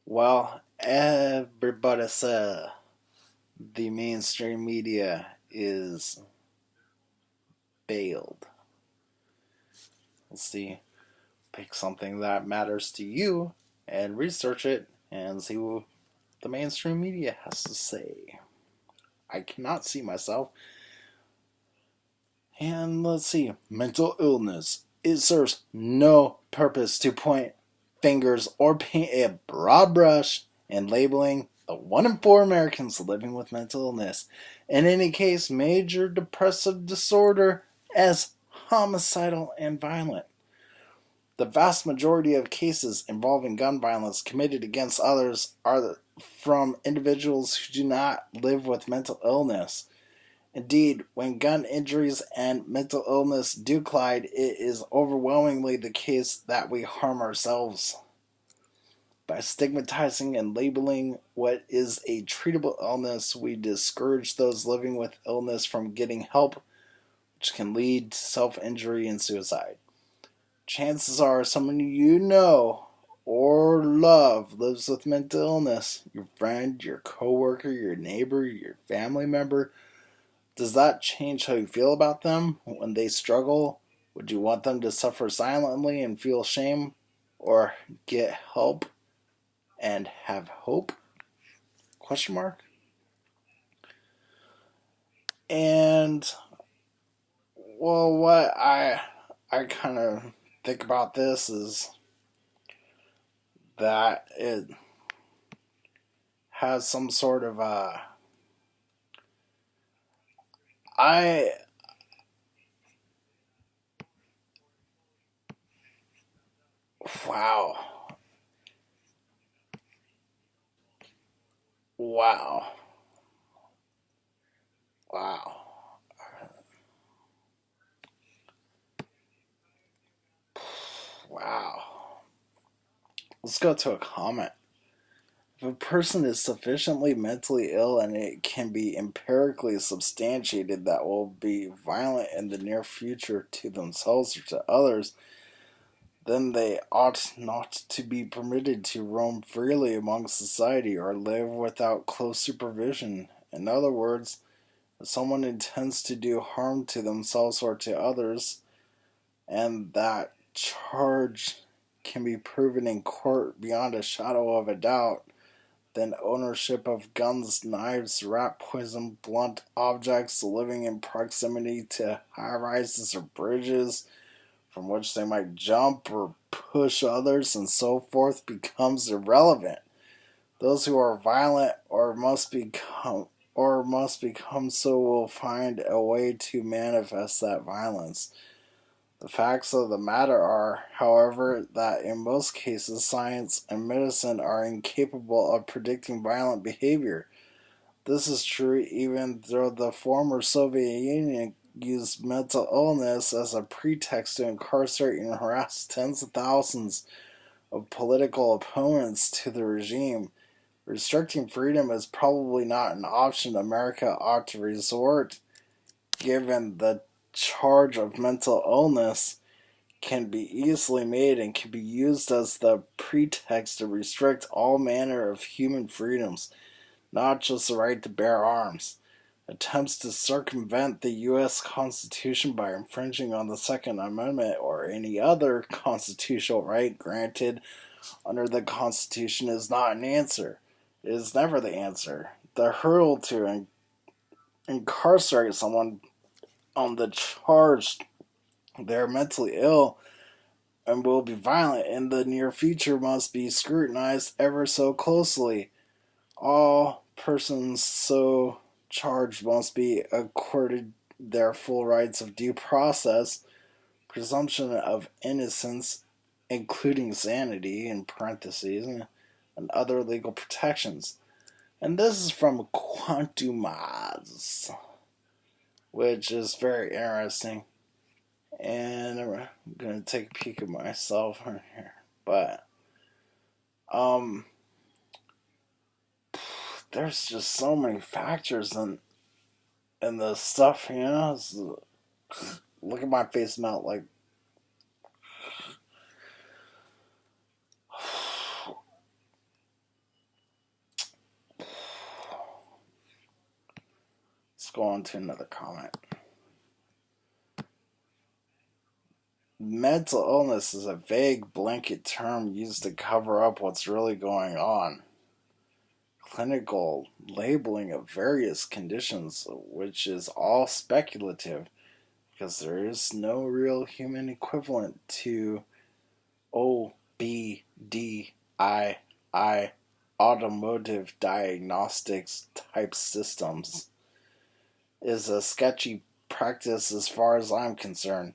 Well, everybody said the mainstream media is bailed. Let's see, pick something that matters to you and research it and see what the mainstream media has to say. I cannot see myself. And let's see, mental illness. It serves no purpose to point fingers or paint a broad brush in labeling the 1 in 4 Americans living with mental illness, in any case, major depressive disorder, as homicidal and violent. The vast majority of cases involving gun violence committed against others are from individuals who do not live with mental illness. Indeed, when gun injuries and mental illness do collide, it is overwhelmingly the case that we harm ourselves. By stigmatizing and labeling what is a treatable illness, we discourage those living with illness from getting help, which can lead to self-injury and suicide. Chances are someone you know or love lives with mental illness. Your friend, your coworker, your neighbor, your family member. Does that change how you feel about them when they struggle? Would you want them to suffer silently and feel shame, or get help and have hope? Question mark. And well, what I kind of think about this is that it has some sort of I wow. Wow. Wow. Wow. Let's go to a comment. If a person is sufficiently mentally ill and it can be empirically substantiated that will be violent in the near future to themselves or to others, then they ought not to be permitted to roam freely among society or live without close supervision. In other words, if someone intends to do harm to themselves or to others, and that charge can be proven in court beyond a shadow of a doubt, then ownership of guns, knives, rat poison, blunt objects, living in proximity to high rises or bridges from which they might jump or push others and so forth becomes irrelevant. Those who are violent or must become so will find a way to manifest that violence. The facts of the matter are, however, that in most cases science and medicine are incapable of predicting violent behavior. This is true even though the former Soviet Union used mental illness as a pretext to incarcerate and harass tens of thousands of political opponents to the regime. Restricting freedom is probably not an option America ought to resort, given the charge of mental illness can be easily made and can be used as the pretext to restrict all manner of human freedoms, not just the right to bear arms. Attempts to circumvent the U.S. Constitution by infringing on the Second Amendment or any other constitutional right granted under the Constitution is not an answer. It is never the answer. The hurdle to incarcerate someone on the charge they're mentally ill and will be violent in the near future must be scrutinized ever so closely. All persons so charged must be accorded their full rights of due process, presumption of innocence, including sanity in parentheses, and other legal protections. And this is from Quantumaz, which is very interesting. And I'm gonna take a peek at myself here, but um, there's just so many factors in this stuff, you know. Look at my face melt, like go on to another comment. Mental illness is a vague blanket term used to cover up what's really going on. Clinical labeling of various conditions, which is all speculative because there is no real human equivalent to OBDII, automotive diagnostics type systems, is a sketchy practice as far as I'm concerned.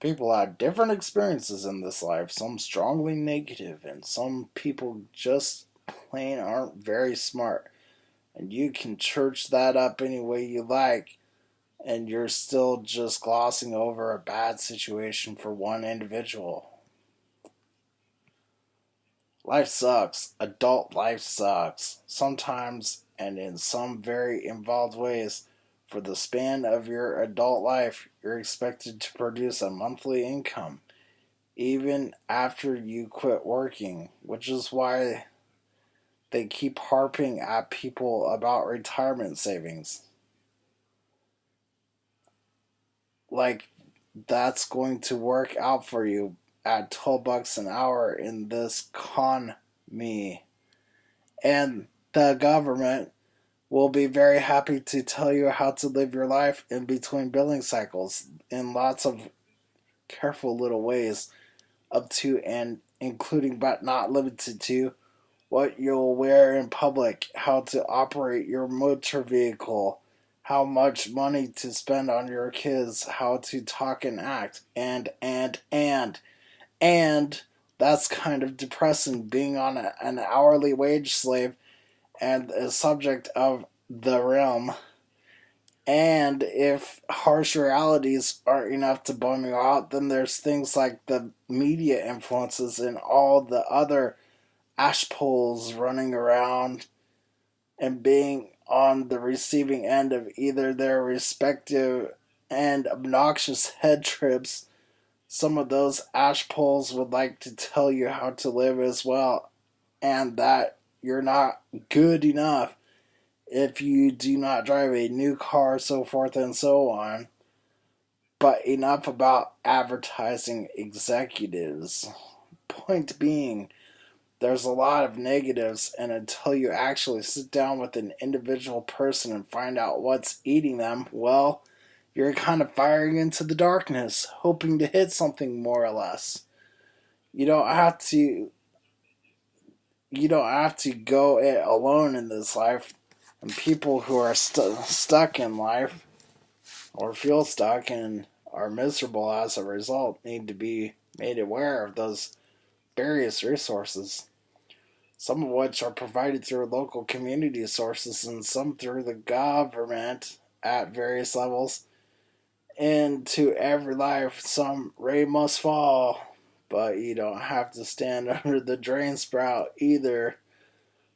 People have different experiences in this life, some strongly negative, and some people just plain aren't very smart. And you can church that up any way you like, and you're still just glossing over a bad situation for one individual. Life sucks. Adult life sucks. Sometimes, and in some very involved ways, for the span of your adult life, you're expected to produce a monthly income, even after you quit working, which is why they keep harping at people about retirement savings. Like, that's going to work out for you at $12 an hour in this economy. And the government will be very happy to tell you how to live your life in between billing cycles in lots of careful little ways, up to and including but not limited to what you'll wear in public, how to operate your motor vehicle, how much money to spend on your kids, how to talk and act, and that's kind of depressing, being on an hourly wage slave and a subject of the realm. And if harsh realities aren't enough to bum you out, then there's things like the media influences and all the other ashpoles running around and being on the receiving end of either their respective and obnoxious head trips. Some of those ashpoles would like to tell you how to live as well, and that you're not good enough if you do not drive a new car, so forth and so on. But enough about advertising executives. Point being, there's a lot of negatives, and until you actually sit down with an individual person and find out what's eating them, well, you're kind of firing into the darkness, hoping to hit something more or less. You don't have to go it alone in this life. And people who are stuck in life or feel stuck and are miserable as a result need to be made aware of those various resources, some of which are provided through local community sources and some through the government at various levels. Into every life, some rain must fall, but you don't have to stand under the drain sprout either.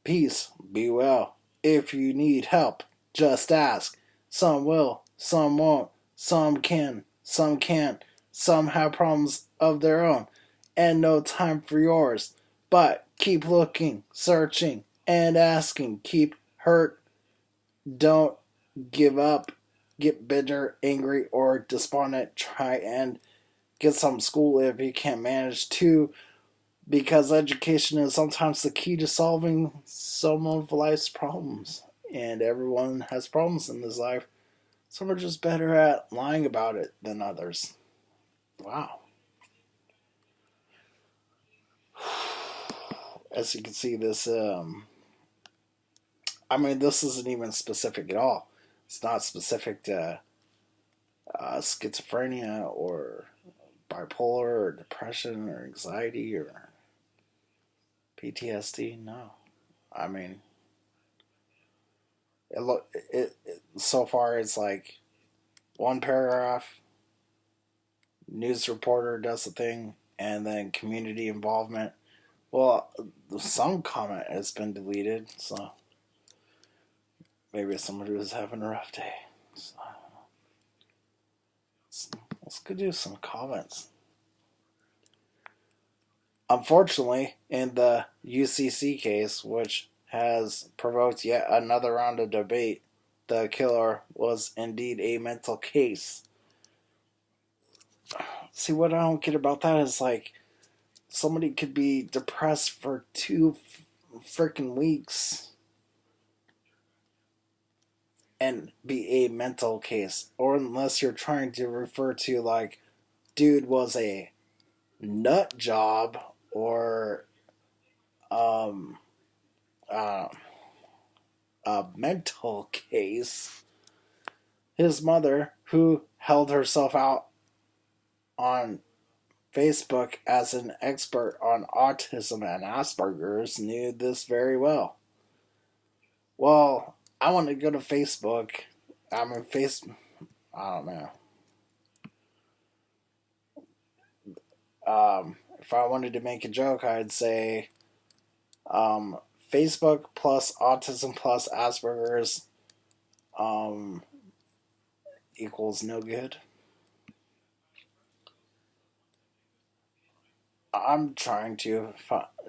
Peace, be well. If you need help, just ask. Some will, some won't, some can, some can't, some have problems of their own, and no time for yours. But keep looking, searching, and asking. Keep hurt. Don't give up. Get bitter, angry, or despondent. Try and get some school if you can't manage to, because education is sometimes the key to solving some of life's problems. And everyone has problems in this life. Some are just better at lying about it than others. Wow. As you can see, this this isn't even specific at all. It's not specific to schizophrenia or bipolar or depression or anxiety or PTSD. No, I mean, it so far it's like one paragraph, news reporter does the thing, and then community involvement. Well, some comment has been deleted, so maybe somebody was having a rough day. So, let's go do some comments. Unfortunately, in the UCC case, which has provoked yet another round of debate, the killer was indeed a mental case. See, what I don't get about that is like somebody could be depressed for 2 freaking weeks and be a mental case, or unless you're trying to refer to like dude was a nut job or um uh, a mental case. His mother, who held herself out on Facebook as an expert on autism and Asperger's, knew this very well. Well, I want to go to Facebook. I'm in Facebook. I don't know. If I wanted to make a joke, I'd say um, Facebook plus autism plus Asperger's um, equals no good.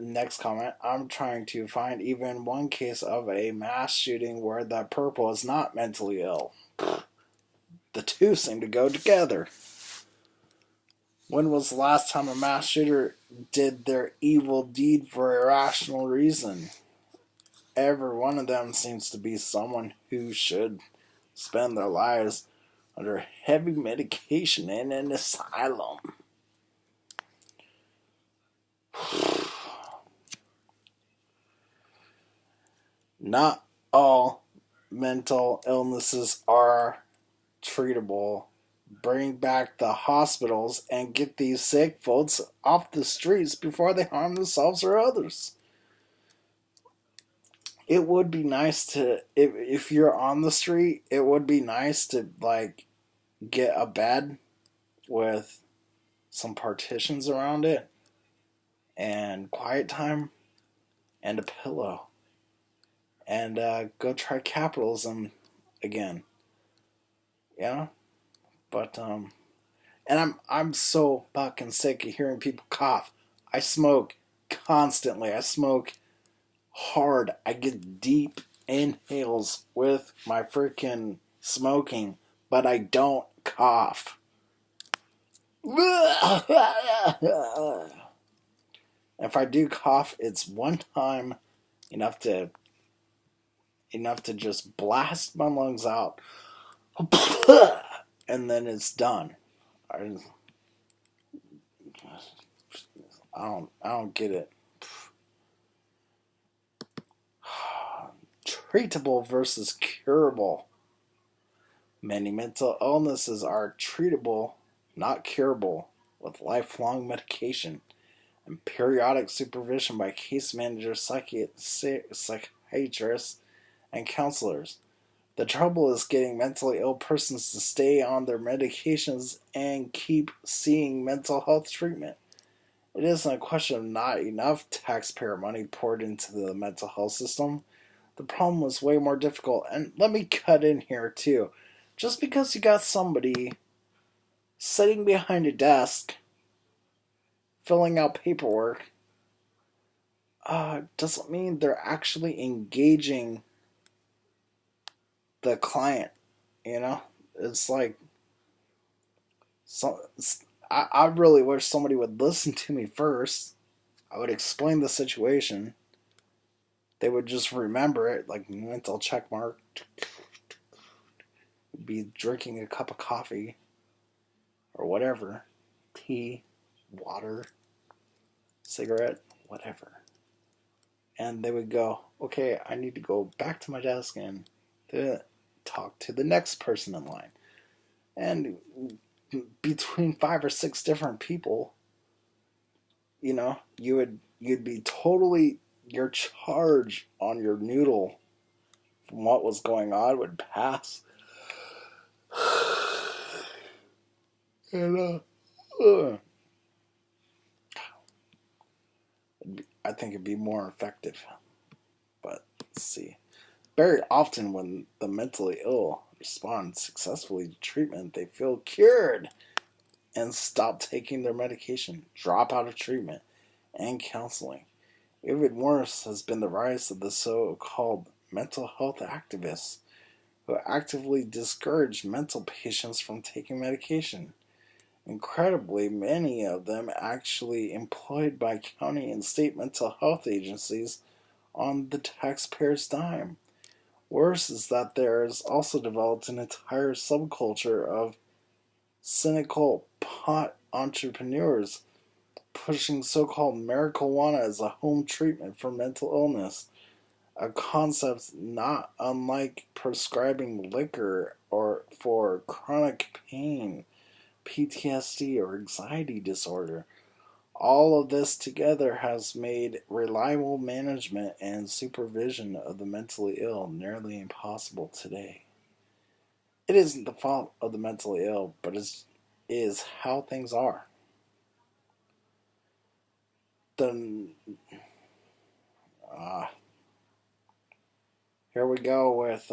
Next comment, I'm trying to find even one case of a mass shooting where the purple is not mentally ill. The two seem to go together. When was the last time a mass shooter did their evil deed for a rational reason? Every one of them seems to be someone who should spend their lives under heavy medication in an asylum. Not all mental illnesses are treatable. Bring back the hospitals and get these sick folks off the streets before they harm themselves or others. It would be nice to, if you're on the street, it would be nice to like get a bed with some partitions around it and quiet time and a pillow and go try capitalism again. Yeah, but and I'm so fucking sick of hearing people cough. I smoke constantly. I smoke hard. I get deep inhales with my freaking smoking, but I don't cough. If I do cough, it's one time enough to just blast my lungs out, and then it's done. I don't get it. Treatable versus curable. Many mental illnesses are treatable, not curable, with lifelong medication and periodic supervision by case managers, psychiatrists, and counselors. The trouble is getting mentally ill persons to stay on their medications and keep seeing mental health treatment. It isn't a question of not enough taxpayer money poured into the mental health system. The problem was way more difficult. And let me cut in here too. Just because you got somebody sitting behind a desk filling out paperwork doesn't mean they're actually engaging the client. You know, it's like I really wish somebody would listen to me first. I would explain the situation. They would just remember it, like mental check mark. Be drinking a cup of coffee or whatever, tea, water, cigarette, whatever. And they would go, okay, I need to go back to my desk and talk to the next person in line. And between 5 or 6 different people, you'd be totally, your charge on your noodle from what was going on would pass. And I think it'd be more effective. But let's see. Very often, when the mentally ill respond successfully to treatment, they feel cured and stop taking their medication, drop out of treatment and counseling. Even worse has been the rise of the so-called mental health activists who actively discourage mental patients from taking medication. Incredibly, many of them actually employed by county and state mental health agencies on the taxpayer's dime. Worse is that there has also developed an entire subculture of cynical pot entrepreneurs pushing so-called marijuana as a home treatment for mental illness, a concept not unlike prescribing liquor or for chronic pain, PTSD, or anxiety disorder. All of this together has made reliable management and supervision of the mentally ill nearly impossible today. It isn't the fault of the mentally ill, but it is how things are. The uh, Here we go with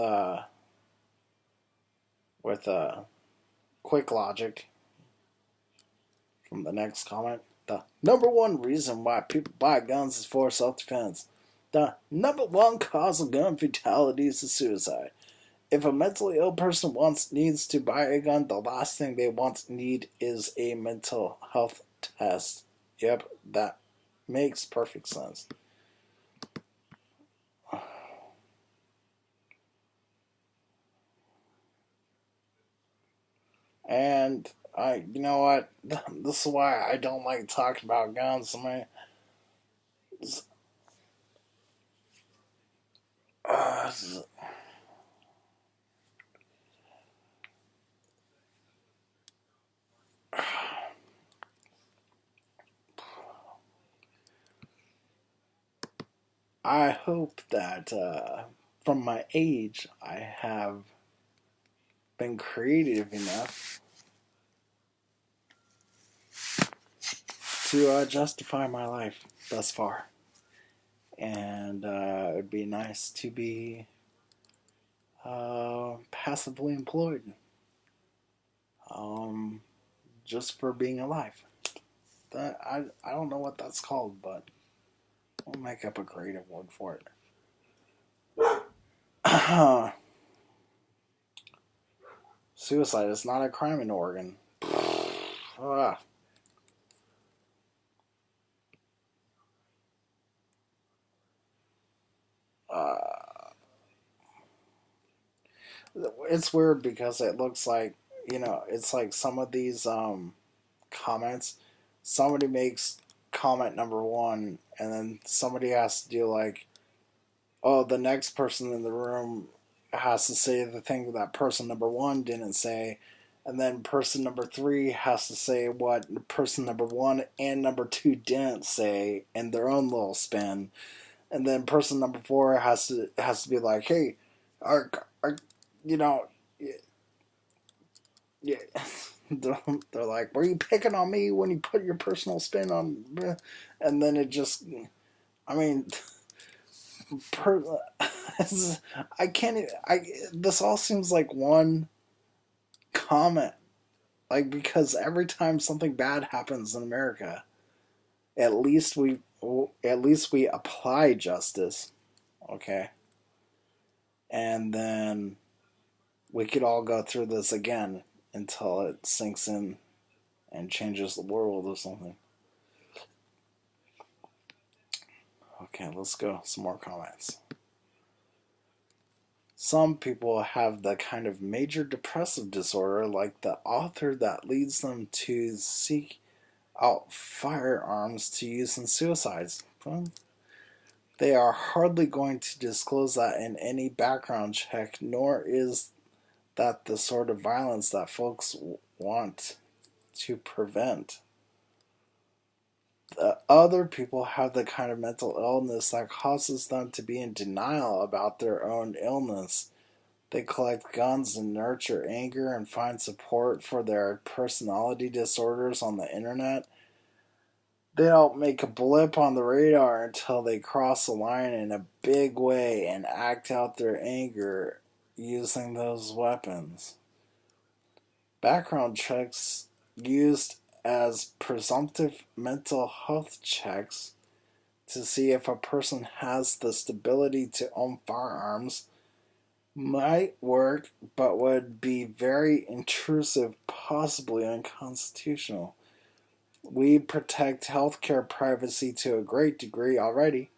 quick logic from the next comment. The number one reason why people buy guns is for self-defense. The number one cause of gun fatalities is suicide. If a mentally ill person needs to buy a gun, the last thing they need is a mental health test. Yep, that makes perfect sense. And you know what? This is why I don't like talking about guns. Uh, I hope that from my age, I have been creative enough to justify my life thus far. And it'd be nice to be passively employed um, just for being alive. I don't know what that's called, but we'll make up a creative word for it. Suicide is not a crime in Oregon. Ah. Uh, it's weird because it looks like, it's like some of these comments, somebody makes comment number one, and then somebody has to do like, oh, the next person in the room has to say the thing that person number one didn't say, and then person number three has to say what person number one and number two didn't say in their own little spin, and then person number four has to be like, hey, are you know, yeah. They're like, were you picking on me when you put your personal spin on? And then it just, I mean, per, I can't. This all seems like one comment, like because every time something bad happens in America, at least we apply justice, okay, and then we could all go through this again until it sinks in and changes the world or something. Okay, let's go. Some more comments. Some people have the kind of major depressive disorder, like the author, that leads them to seek out firearms to use in suicides. Well, they are hardly going to disclose that in any background check, nor is that the sort of violence that folks want to prevent. The other people have the kind of mental illness that causes them to be in denial about their own illness. They collect guns and nurture anger and find support for their personality disorders on the internet. They don't make a blip on the radar until they cross the line in a big way and act out their anger using those weapons. Background checks used as presumptive mental health checks to see if a person has the stability to own firearms Might work, but would be very intrusive, possibly unconstitutional. We protect healthcare privacy to a great degree already.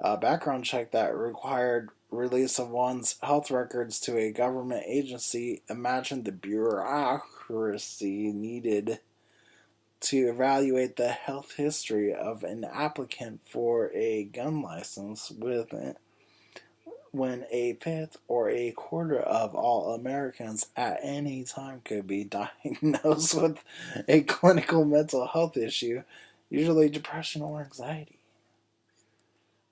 A background check that required release of one's health records to a government agency. Imagine the bureaucracy needed to evaluate the health history of an applicant for a gun license when a fifth or a quarter of all Americans at any time could be diagnosed with a clinical mental health issue, usually depression or anxiety.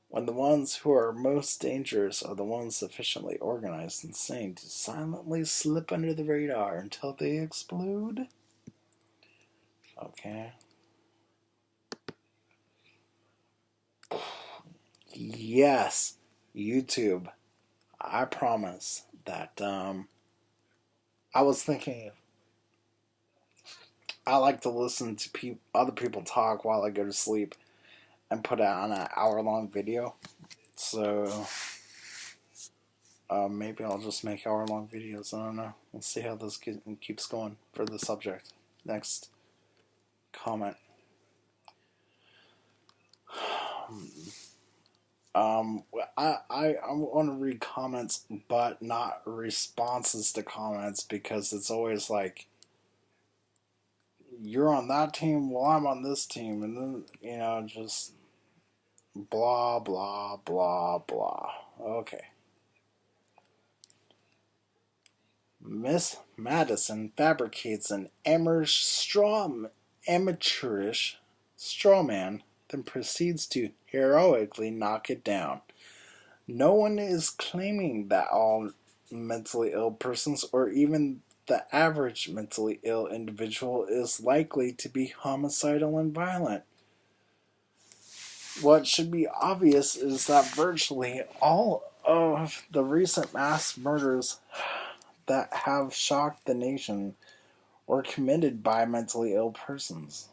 When the ones who are most dangerous are the ones sufficiently organized and sane to silently slip under the radar until they explode. Okay. Yes, YouTube. I promise that I was thinking I like to listen to other people talk while I go to sleep and put it on an hour-long video. So maybe I'll just make hour-long videos. I don't know. We'll see how this keeps going for the subject. Next comment. Um, I want to read comments, but not responses to comments because it's always like you're on that team, well I'm on this team, and then just blah blah blah blah. Okay. Miss Madison fabricates an amateurish straw man, then proceeds to heroically knock it down. No one is claiming that all mentally ill persons, or even the average mentally ill individual, is likely to be homicidal and violent. What should be obvious is that virtually all of the recent mass murders that have shocked the nation were committed by mentally ill persons,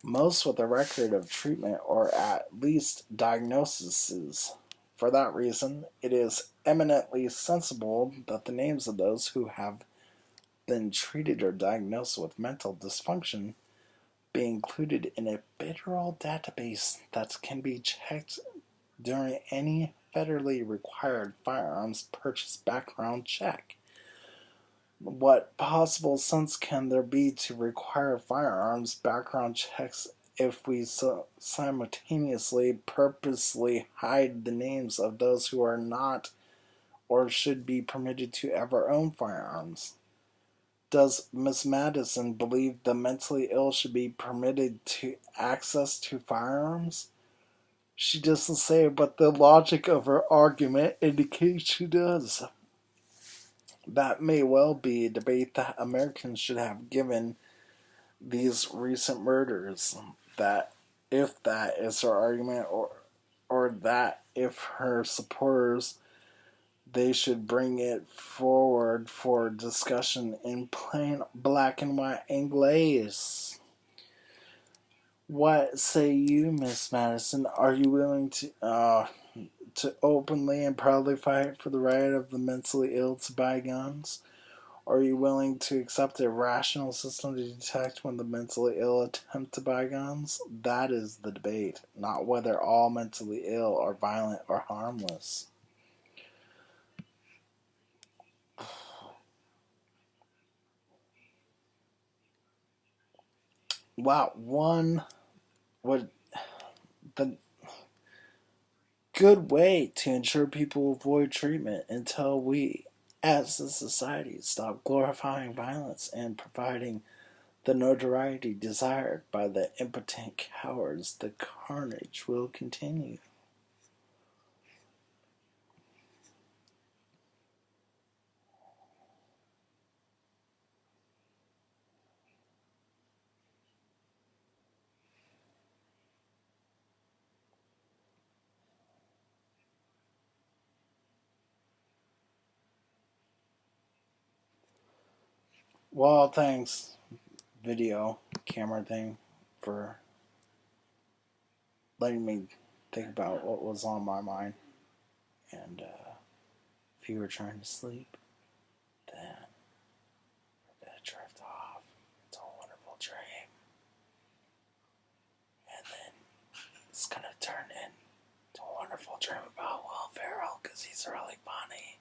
most with a record of treatment or at least diagnoses. For that reason, it is eminently sensible that the names of those who have been treated or diagnosed with mental dysfunction be included in a federal database that can be checked during any federally required firearms purchase background check. What possible sense can there be to require firearms background checks if we simultaneously purposely hide the names of those who are not or should be permitted to ever own firearms? Does Miss Madison believe the mentally ill should be permitted to access to firearms? She doesn't say, but the logic of her argument indicates she does. That may well be a debate that Americans should have given these recent murders. That if that is her argument, or that if her supporters, they should bring it forward for discussion in plain black and white English. What say you, Miss Madison? Are you willing to openly and proudly fight for the right of the mentally ill to buy guns? Are you willing to accept a rational system to detect when the mentally ill attempt to buy guns? That is the debate, not whether all mentally ill are violent or harmless. Wow, one would the good way to ensure people avoid treatment until we, as a society, stop glorifying violence and providing the notoriety desired by the impotent cowards, the carnage will continue. Well, thanks, video camera thing, for letting me think about what was on my mind. And if you were trying to sleep, then we're going to drift off into a wonderful dream. And then it's going to turn into a wonderful dream about Will Ferrell because he's really funny.